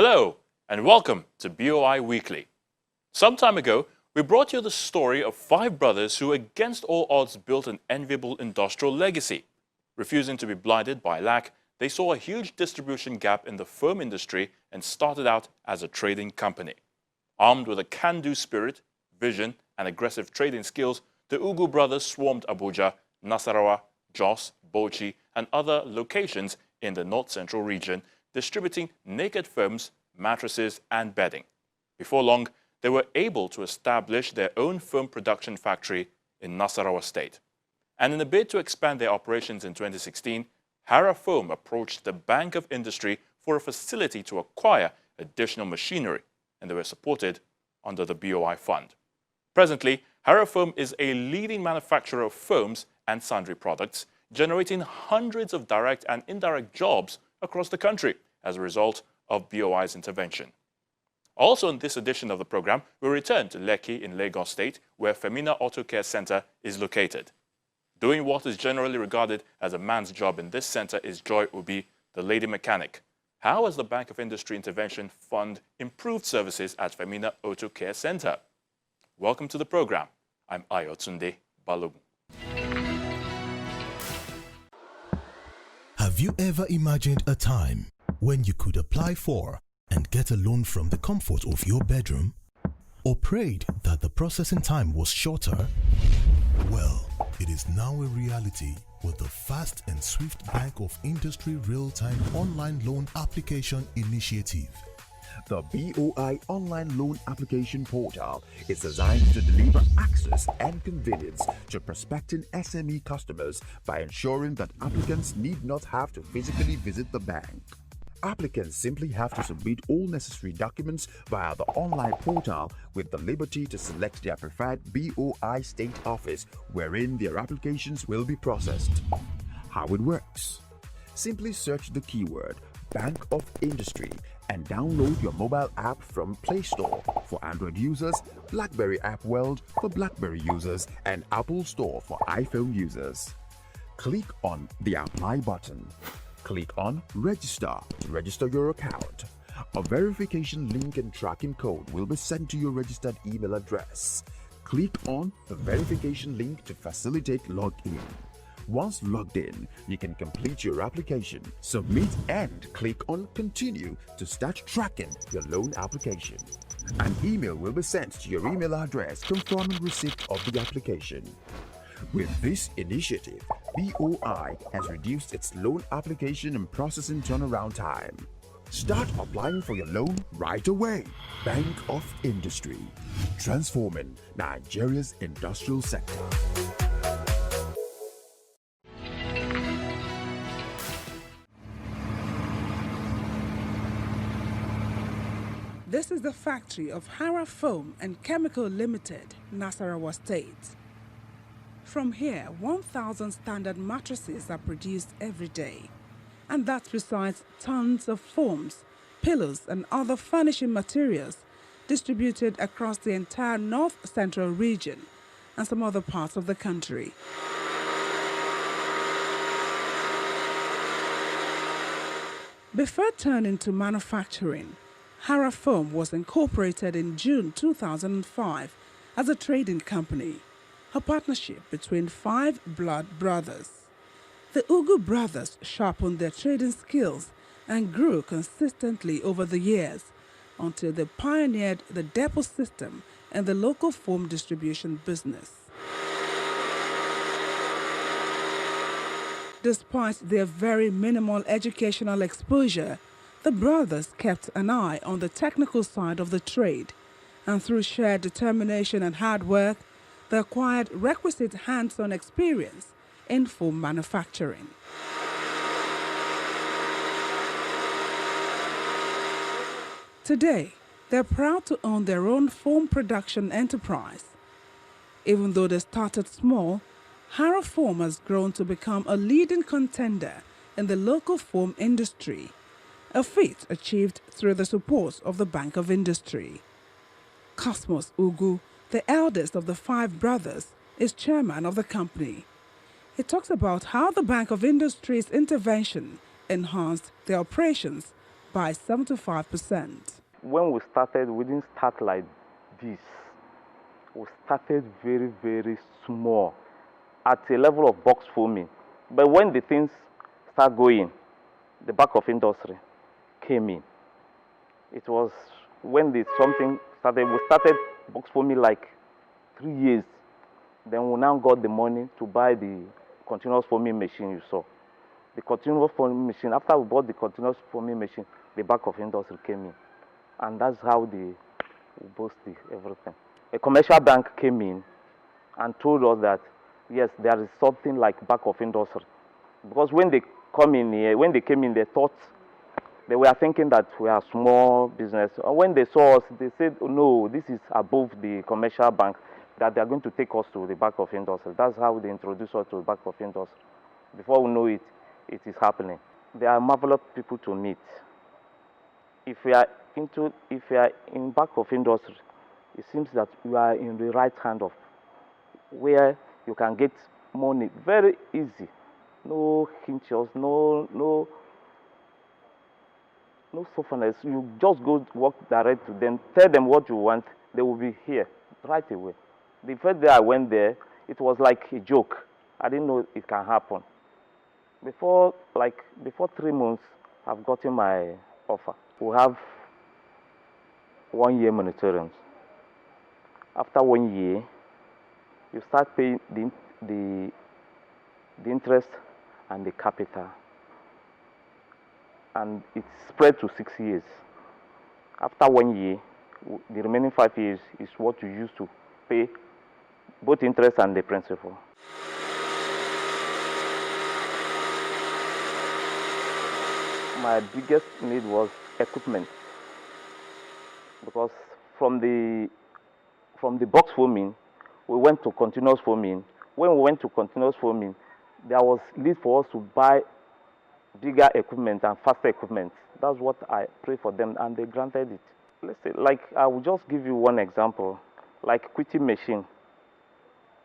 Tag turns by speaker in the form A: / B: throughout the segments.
A: Hello and welcome to BOI Weekly. Some time ago, we brought you the story of 5 brothers who against all odds built an enviable industrial legacy. Refusing to be blinded by lack, they saw a huge distribution gap in the foam industry and started out as a trading company. Armed with a can-do spirit, vision and aggressive trading skills, the Ugu brothers swarmed Abuja, Nasarawa, Jos, Bauchi and other locations in the north-central region, distributing naked foams, mattresses and bedding. Before long, they were able to establish their own foam production factory in Nasarawa State. And in a bid to expand their operations in 2016, Hara Foam approached the Bank of Industry for a facility to acquire additional machinery, and they were supported under the BOI Fund. Presently, Hara Foam is a leading manufacturer of foams and sundry products, generating hundreds of direct and indirect jobs across the country as a result of BOI's intervention. Also in this edition of the program, we return to Lekki in Lagos State, where Femina Auto Care Center is located. Doing what is generally regarded as a man's job in this center is Joy Ubi, the lady mechanic. How has the Bank of Industry Intervention Fund improved services at Femina Auto Care Center? Welcome to the program. I'm Ayotunde Balogun.
B: Have you ever imagined a time when you could apply for and get a loan from the comfort of your bedroom? Or prayed that the processing time was shorter? Well, it is now a reality with the fast and swift Bank of Industry real-time online loan application initiative.
C: The BOI Online Loan Application Portal is designed to deliver access and convenience to prospecting SME customers by ensuring that applicants need not have to physically visit the bank. Applicants simply have to submit all necessary documents via the online portal with the liberty to select their preferred BOI state office wherein their applications will be processed. How it works? Simply search the keyword Bank of Industry and download your mobile app from Play Store for Android users, BlackBerry App World for BlackBerry users, and Apple Store for iPhone users. Click on the Apply button. Click on Register to register your account. A verification link and tracking code will be sent to your registered email address. Click on the verification link to facilitate login. Once logged in, you can complete your application, submit and click on Continue to start tracking your loan application. An email will be sent to your email address confirming receipt of the application. With this initiative, BOI has reduced its loan application and processing turnaround time. Start applying for your loan right away. Bank of Industry, transforming Nigeria's industrial sector.
D: This is the factory of Hara Foam and Chemical Limited, Nasarawa State. From here, 1,000 standard mattresses are produced every day. And that's besides tons of foams, pillows and other furnishing materials distributed across the entire north-central region and some other parts of the country. Before turning to manufacturing, Hara Foam was incorporated in June 2005 as a trading company, a partnership between 5 blood brothers. The Ugu brothers sharpened their trading skills and grew consistently over the years until they pioneered the depot system in the local foam distribution business. Despite their very minimal educational exposure, the brothers kept an eye on the technical side of the trade, and through shared determination and hard work, they acquired requisite hands-on experience in foam manufacturing. Today, they're proud to own their own foam production enterprise. Even though they started small, Hara Foam has grown to become a leading contender in the local foam industry, a feat achieved through the support of the Bank of Industry. Cosmos Ugu, the eldest of the 5 brothers, is chairman of the company. He talks about how the Bank of Industry's intervention enhanced their operations by 75%.
E: When we started, we didn't start like this. We started very, very small at a level of box foaming. But when the things start going, the back of industry came in. It was when something started, we started box foaming like 3 years. Then we now got the money to buy the continuous foaming machine you saw. The continuous foaming machine, after we bought the continuous foaming machine, the back of industry came in. And that's how we boosted everything. A commercial bank came in and told us that, yes, there is something like back of industry. Because when they come in here, when they came in, they were thinking that we are small business. And when they saw us, they said, oh, no, this is above the commercial bank, that they are going to take us to the back of industry. That's how they introduced us to the back of industry. Before we know it, it is happening. They are marvelous people to meet. If we are in back of industry, it seems that we are in the right hand of where you can get money very easy. No hinges, no softness. You just go work direct to them, tell them what you want, they will be here right away. The first day I went there, it was like a joke. I didn't know it can happen. Before 3 months, I've gotten my offer. We have 1 year monitoring. After 1 year, you start paying the interest and the capital, and it's spread to 6 years. After 1 year, the remaining 5 years is what you use to pay both interest and the principal. My biggest need was equipment, because from the box foaming, we went to continuous foaming. When we went to continuous foaming, there was need for us to buy bigger equipment and faster equipment. That's what I prayed for them, and they granted it. Let's say, like, I will just give you one example. Like quitting machine,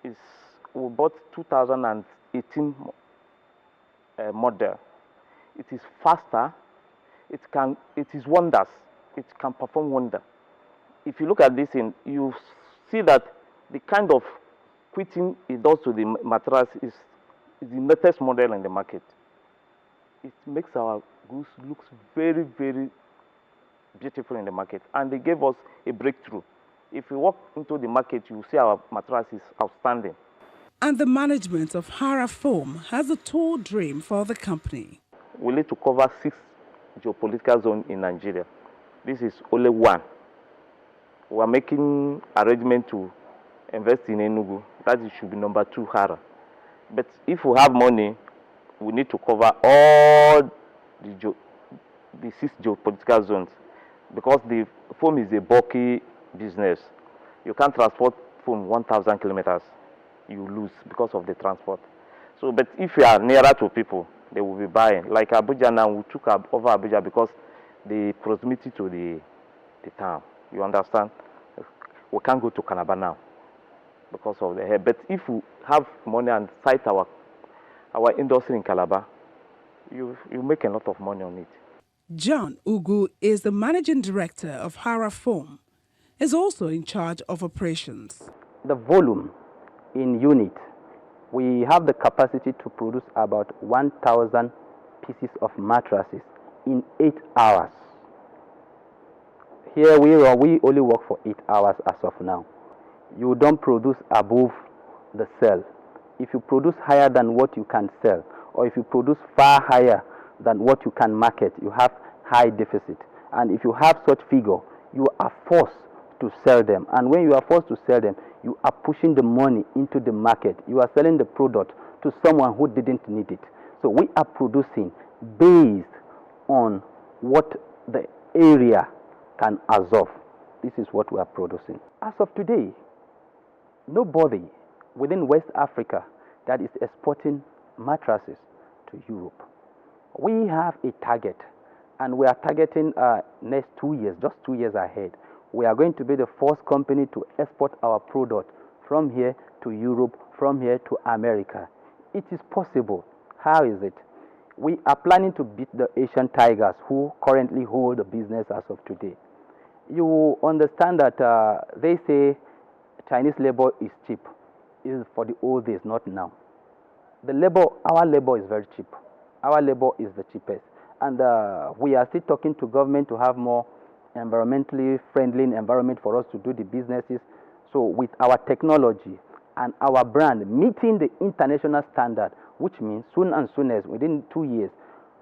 E: we bought 2018 model. It is faster. It is wonders. It can perform wonder. If you look at this thing, you see that the kind of quitting it does to the mattress is the latest model in the market. It makes our goods look very, very beautiful in the market, and they gave us a breakthrough. If you walk into the market, you will see our mattress is outstanding.
D: And the management of Hara Foam has a tall dream for the company.
E: We need to cover 6 geopolitical zones in Nigeria. This is only one. We are making arrangement to invest in Enugu. That should be number 2, Hara. But if we have money, we need to cover all the 6 geopolitical zones, because the foam is a bulky business. You can't transport foam 1,000 kilometers. You lose because of the transport. So, but if you are nearer to people, they will be buying. Like Abuja now, we took over Abuja because the proximity to the town. You understand? We can't go to Calabar now because of the hair. But if we have money and site our industry in Calabar, you make a lot of money on it.
D: John Ugu is the managing director of Hara Foam. Is also in charge of operations.
F: The volume in unit, we have the capacity to produce about 1,000 pieces of mattresses in 8 hours. Here we only work for 8 hours as of now. You don't produce above the sell. If you produce higher than what you can sell, or if you produce far higher than what you can market, you have high deficit. And if you have such figure, you are forced to sell them. And when you are forced to sell them, you are pushing the money into the market. You are selling the product to someone who didn't need it. So we are producing based on what the area can absorb. This is what we are producing. As of today, nobody within West Africa that is exporting mattresses to Europe. We have a target, and we are targeting next 2 years, just 2 years ahead. We are going to be the first company to export our product from here to Europe, from here to America. It is possible. How is it? We are planning to beat the Asian tigers who currently hold the business as of today. You understand that they say Chinese labor is cheap. It is for the old days, not now. Our labor is very cheap. Our labor is the cheapest. And we are still talking to government to have more environmentally friendly environment for us to do the businesses. So with our technology and our brand meeting the international standard, which means soon and soonest, within 2 years,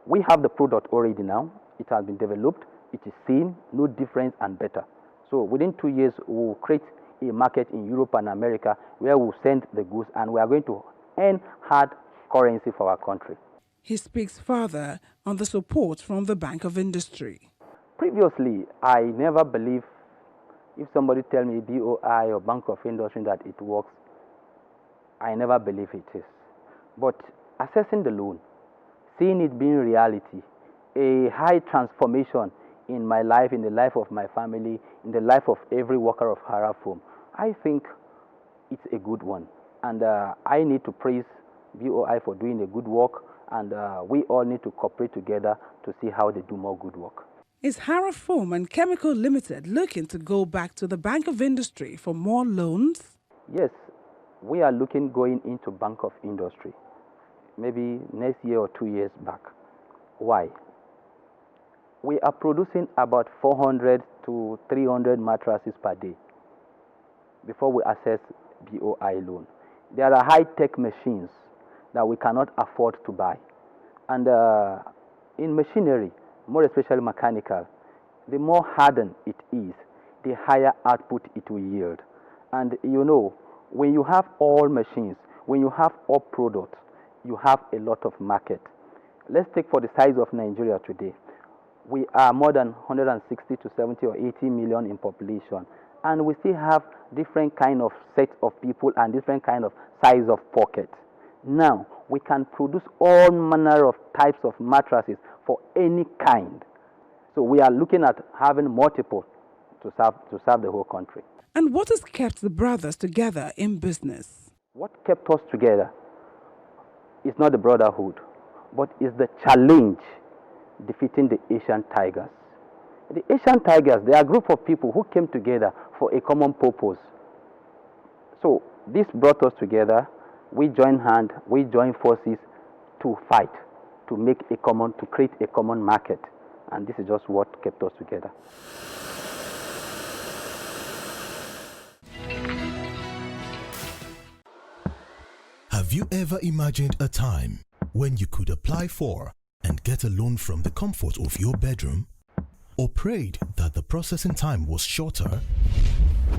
F: we have the product already now. It has been developed. It is seen, no difference and better. So within 2 years, we will create a market in Europe and America where we will send the goods and we are going to earn hard currency for our country.
D: He speaks further on the support from the Bank of Industry.
F: Previously, I never believed if somebody tell me BOI or Bank of Industry that it works, I never believe it is. But assessing the loan, seeing it being reality, a high transformation in my life, in the life of my family, in the life of every worker of Hara Foam, I think it's a good one. And I need to praise BOI for doing a good work, and we all need to cooperate together to see how they do more good work.
D: Is Hara Foam and Chemical Limited looking to go back to the Bank of Industry for more loans?
F: Yes, we are going into Bank of Industry, maybe next year or 2 years back. Why? We are producing about 400 to 300 mattresses per day before we access BOI loan. There are high-tech machines that we cannot afford to buy. And in machinery, more especially mechanical, the more hardened it is, the higher output it will yield. And you know, when you have all machines, when you have all products, you have a lot of market. Let's take for the size of Nigeria today. We are more than 160 to 70 or 80 million in population, and we still have different kind of sets of people and different kind of size of pocket. Now, we can produce all manner of types of mattresses for any kind. So we are looking at having multiple to serve the whole country.
D: And what has kept the brothers together in business?
F: What kept us together is not the brotherhood, but is the challenge defeating the Asian tigers. The Asian tigers, they are a group of people who came together for a common purpose. So this brought us together. We joined hands, we joined forces to fight, to create a common market. And this is just what kept us together.
B: Have you ever imagined a time when you could apply for and get a loan from the comfort of your bedroom? Or prayed that the processing time was shorter?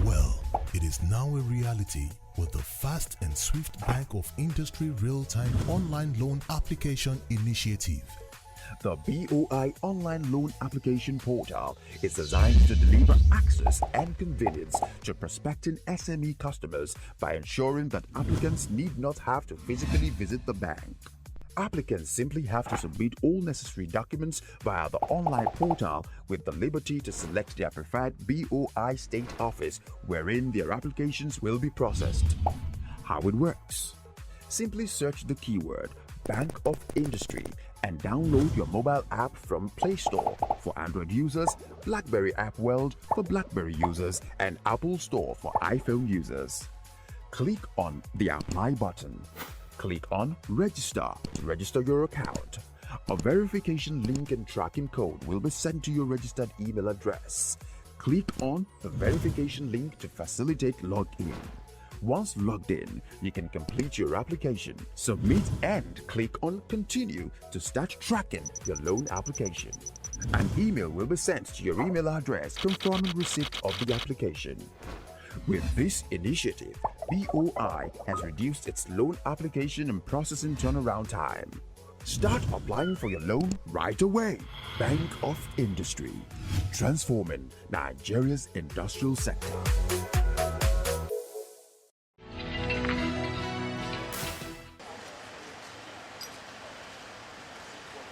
B: Well, it is now a reality with the fast and swift Bank of Industry real-time online loan application initiative.
C: The BOI online loan application portal is designed to deliver access and convenience to prospecting SME customers by ensuring that applicants need not have to physically visit the bank. Applicants simply have to submit all necessary documents via the online portal with the liberty to select their preferred BOI state office wherein their applications will be processed. How it works? Simply search the keyword Bank of Industry and download your mobile app from Play Store for Android users, BlackBerry App World for BlackBerry users, and Apple Store for iPhone users. Click on the Apply button. Click on Register to register your account. A verification link and tracking code will be sent to your registered email address. Click on the verification link to facilitate login. Once logged in, you can complete your application, submit, and click on Continue to start tracking your loan application. An email will be sent to your email address confirming receipt of the application. With this initiative, BOI has reduced its loan application and processing turnaround time. Start applying for your loan right away. Bank of Industry, transforming Nigeria's industrial sector.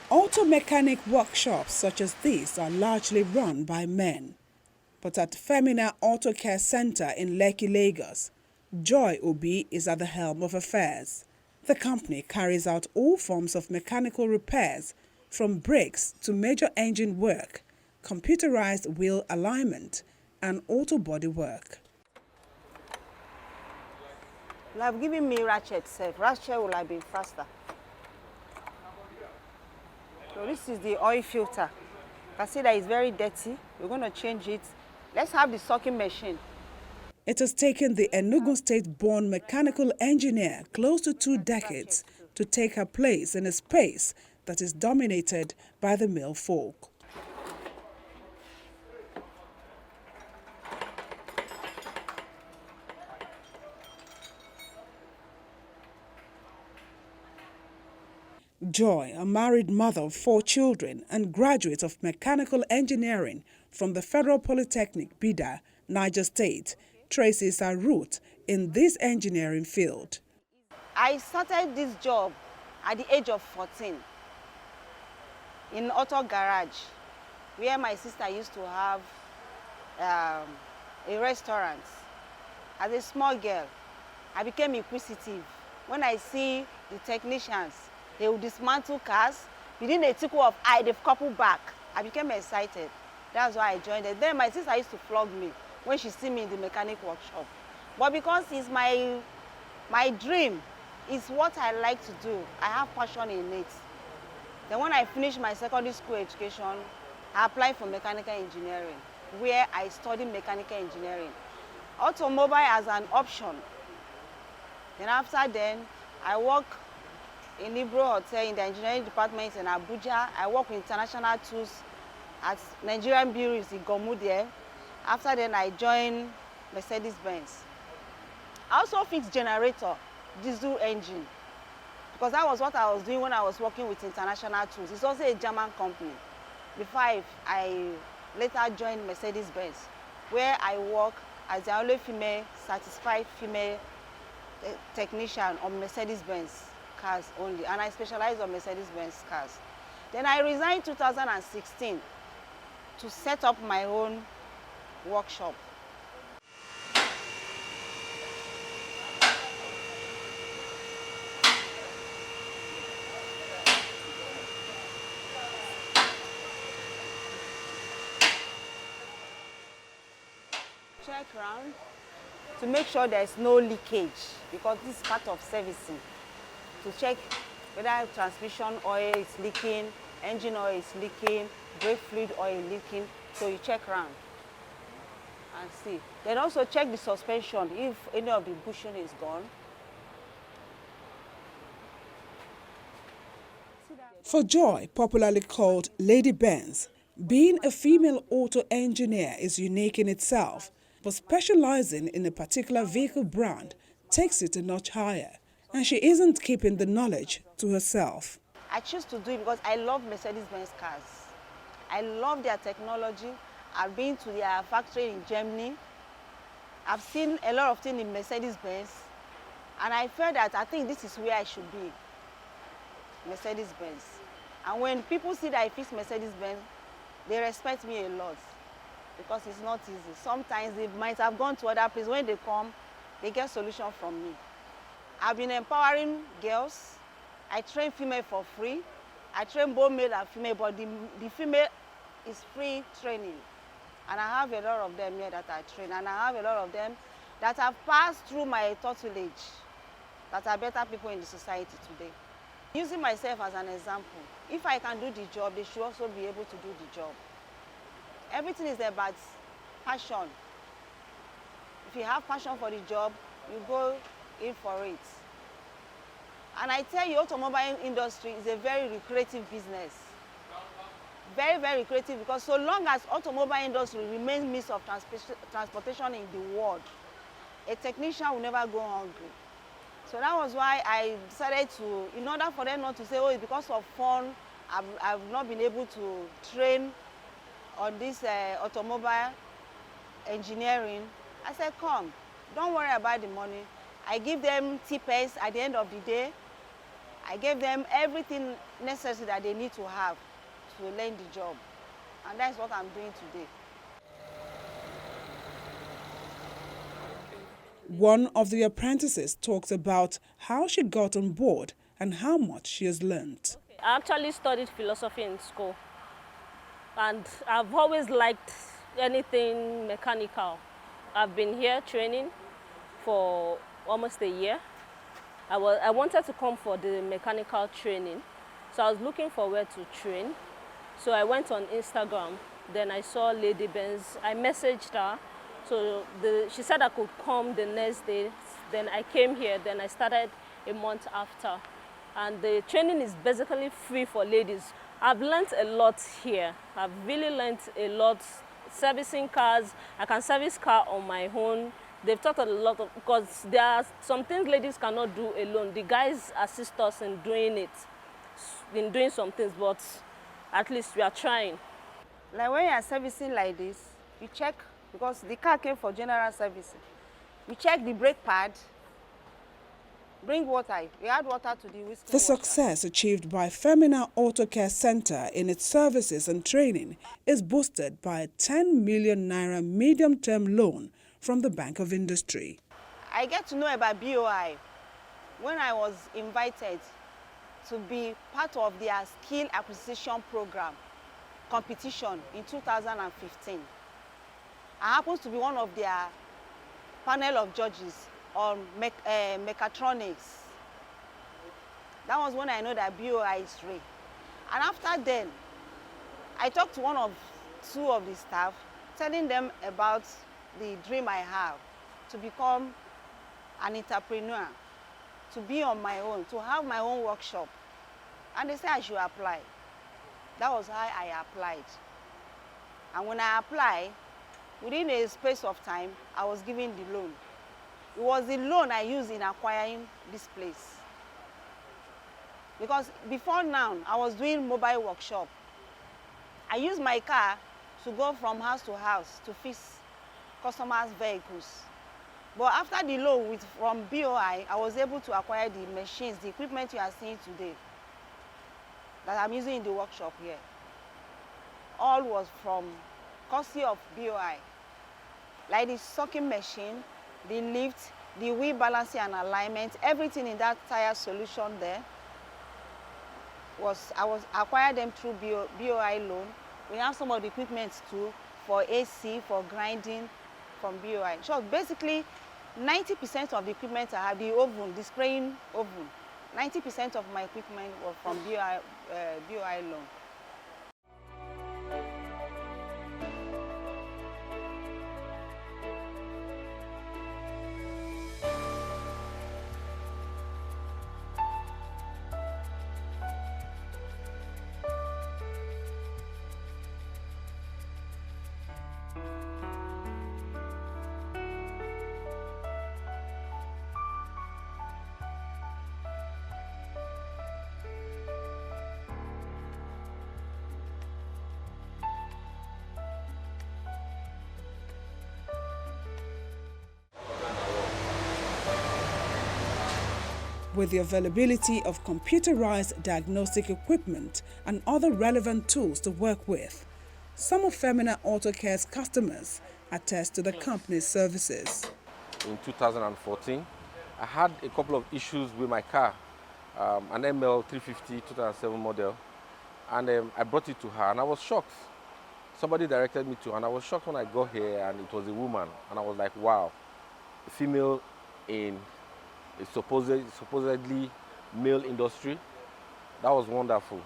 D: Auto mechanic workshops such as these are largely run by men. But at Femina Auto Care Center in Lekki, Lagos, Joy Obi is at the helm of affairs. The company carries out all forms of mechanical repairs, from brakes to major engine work, computerized wheel alignment, and auto body work.
G: You have given me ratchet self. Ratchet will have been faster. So this is the oil filter. You can see that it's very dirty. We're going to change it. Let's have the sucking machine.
D: It has taken the Enugu State-born mechanical engineer close to 2 decades to take her place in a space that is dominated by the male folk. Joy, a married mother of 4 children and graduate of mechanical engineering from the Federal Polytechnic, Bida, Niger State, traces her route in this engineering field.
G: I started this job at the age of 14 in auto garage, where my sister used to have a restaurant. As a small girl, I became inquisitive. When I see the technicians, they will dismantle cars. Within a tickle of eye, they've coupled back. I became excited. That's why I joined it. Then my sister used to flog me when she see me in the mechanic workshop. But because it's my dream, it's what I like to do. I have passion in it. Then when I finished my secondary school education, I applied for mechanical engineering, where I studied mechanical engineering. Automobile as an option. Then after then, I work in Libro Hotel in the engineering department in Abuja. I work with international tools at Nigerian bureaus in Gomu there. After then, I joined Mercedes-Benz. I also fixed generator, diesel engine, because that was what I was doing when I was working with international tools. It's also a German company. Before I later joined Mercedes-Benz, where I work as the only female, certified female technician on Mercedes-Benz cars only, and I specialize on Mercedes-Benz cars. Then I resigned in 2016 to set up my own workshop. Check around to make sure there's no leakage, because this is part of servicing. To check whether transmission oil is leaking, engine oil is leaking, brake fluid oil is leaking. So you check around and see. Then also check the suspension if any of the bushing is gone.
D: For Joy, popularly called Lady Benz, being a female auto engineer is unique in itself, but specializing in a particular vehicle brand takes it a notch higher. And she isn't keeping the knowledge to herself.
G: I choose to do it because I love Mercedes-Benz cars. I love their technology. I've been to their factory in Germany. I've seen a lot of things in Mercedes-Benz. And I felt that I think this is where I should be, Mercedes-Benz. And when people see that I fix Mercedes-Benz, they respect me a lot, because it's not easy. Sometimes they might have gone to other places. When they come, they get solution from me. I've been empowering girls. I train female for free. I train both male and female, but the female is free training. And I have a lot of them here that I train, and I have a lot of them that have passed through my tutelage, that are better people in the society today. Using myself as an example, if I can do the job, they should also be able to do the job. Everything is about passion. If you have passion for the job, you go in for it. And I tell you, automobile industry is a very lucrative business. Very, very lucrative, because so long as automobile industry remains means of transportation in the world, a technician will never go hungry. So that was why I decided to, in order for them not to say, oh, it's because of fun, I've not been able to train on this automobile engineering. I said, come, don't worry about the money. I give them tippers at the end of the day. I gave them everything necessary that they need to have to learn the job. And that's what I'm doing today.
D: One of the apprentices talks about how she got on board and how much she has learnt.
H: I actually studied philosophy in school, and I've always liked anything mechanical. I've been here training for almost a year. I wanted to come for the mechanical training, so I was looking for where to train. So I went on Instagram, then I saw Lady Benz. I messaged her, so she said I could come the next day. Then I came here, then I started a month after. And the training is basically free for ladies. I've learned a lot here. I've really learned a lot. Servicing cars, I can service car on my own. They've taught a lot of, because there are some things ladies cannot do alone. The guys assist us in doing it, in doing some things, but at least we are trying.
G: Like when you are servicing like this, you check, because the car came for general servicing. You check the brake pad, bring water. We add water to the whiskey.
D: The success achieved by Femina Auto Care Center in its services and training is boosted by a 10 million naira medium-term loan from the Bank of Industry.
G: I get to know about BOI when I was invited to be part of their skill acquisition program competition in 2015. I happened to be one of their panel of judges on mechatronics. That was when I know that BOI is real. And after then, I talked to two of the staff, telling them about the dream I have to become an entrepreneur, to be on my own, to have my own workshop. And they said I should apply. That was how I applied. And when I applied, within a space of time, I was given the loan. It was the loan I used in acquiring this place. Because before now, I was doing mobile workshop. I used my car to go from house to house to fix customers' vehicles. But after the loan from BOI, I was able to acquire the machines, the equipment you are seeing today that I'm using in the workshop here. All was from courtesy of BOI. Like the sucking machine, the lift, the wheel balancing and alignment, everything in that tire solution there I acquired them through BOI loan. We have some of the equipment too for AC, for grinding from BOI. So basically, 90% of the equipment I have, the oven, the spraying oven, 90% of my equipment was from BOI loan.
D: With the availability of computerized diagnostic equipment and other relevant tools to work with, some of Femina Auto Care's customers attest to the company's services.
I: In 2014, I had a couple of issues with my car, an ML 350 2007 model, and I brought it to her and I was shocked. Somebody directed me to her and I was shocked when I got here and it was a woman, and I was like, wow, a female in a supposedly male industry. That was wonderful.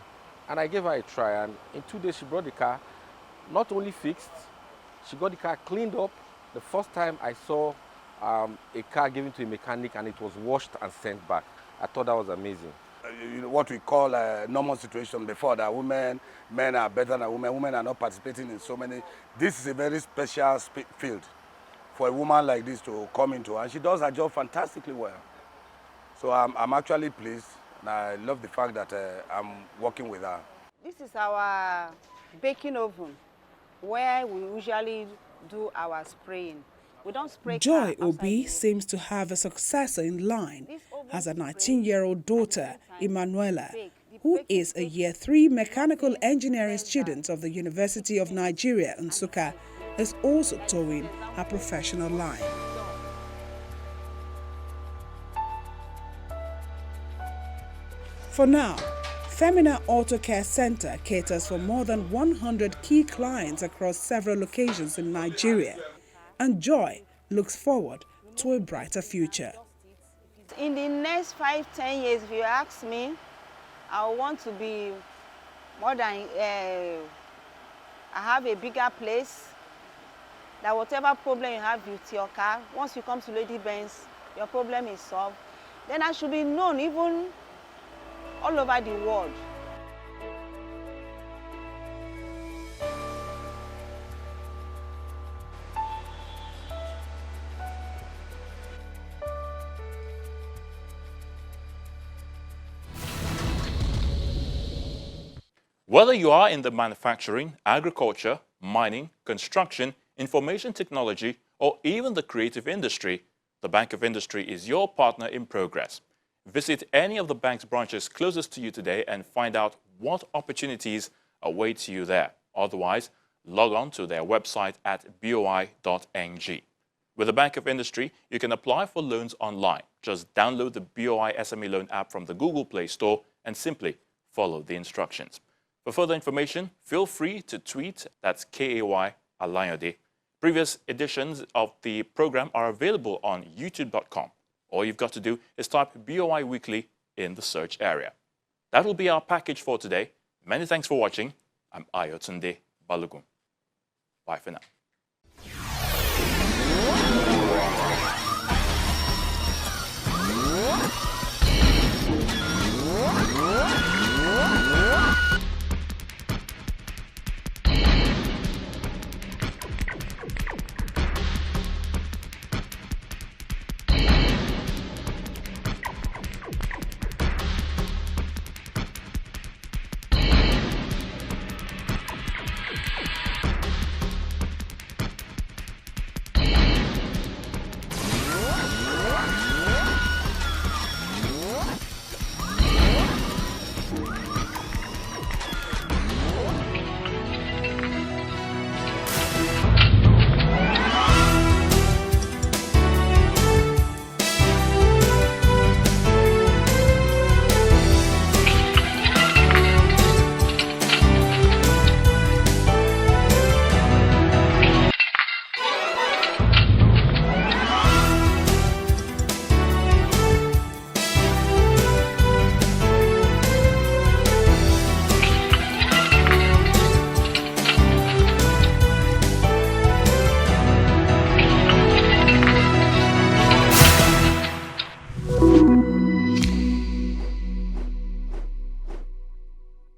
I: And I gave her a try, and in 2 days she brought the car not only fixed, she got the car cleaned up. The first time I saw a car given to a mechanic and it was washed and sent back. I thought that was amazing.
J: You know, what we call a normal situation before, that men are better than women. Women are not participating in so many. This is a very special field for a woman like this to come into, and she does her job fantastically well. So I'm actually pleased, and I love the fact that I'm working with her.
G: This is our baking oven, where we usually do our spraying. We don't spray.
D: Joy Obi seems to have a successor in line as a 19-year-old daughter, Emanuela, who is a Year 3 mechanical engineering student of the University of Nigeria, Nsukka, is also towing her professional line. For now, Femina Auto Care Center caters for more than 100 key clients across several locations in Nigeria, and Joy looks forward to a brighter future.
G: In the next 5-10 years, if you ask me, I want to be more than, I have a bigger place, that whatever problem you have with your car, once you come to Lady Benz, your problem is solved. Then I should be known even all over the world.
A: Whether you are in the manufacturing, agriculture, mining, construction, information technology, or even the creative industry, the Bank of Industry is your partner in progress. Visit any of the bank's branches closest to you today and find out what opportunities await you there. Otherwise, log on to their website at boi.ng. With the Bank of Industry, you can apply for loans online. Just download the BOI SME Loan app from the Google Play Store and simply follow the instructions. For further information, feel free to tweet, that's KAY Alayode. Previous editions of the program are available on youtube.com. All you've got to do is type BOI Weekly in the search area. That will be our package for today. Many thanks for watching. I'm Ayotunde Balogun. Bye for now.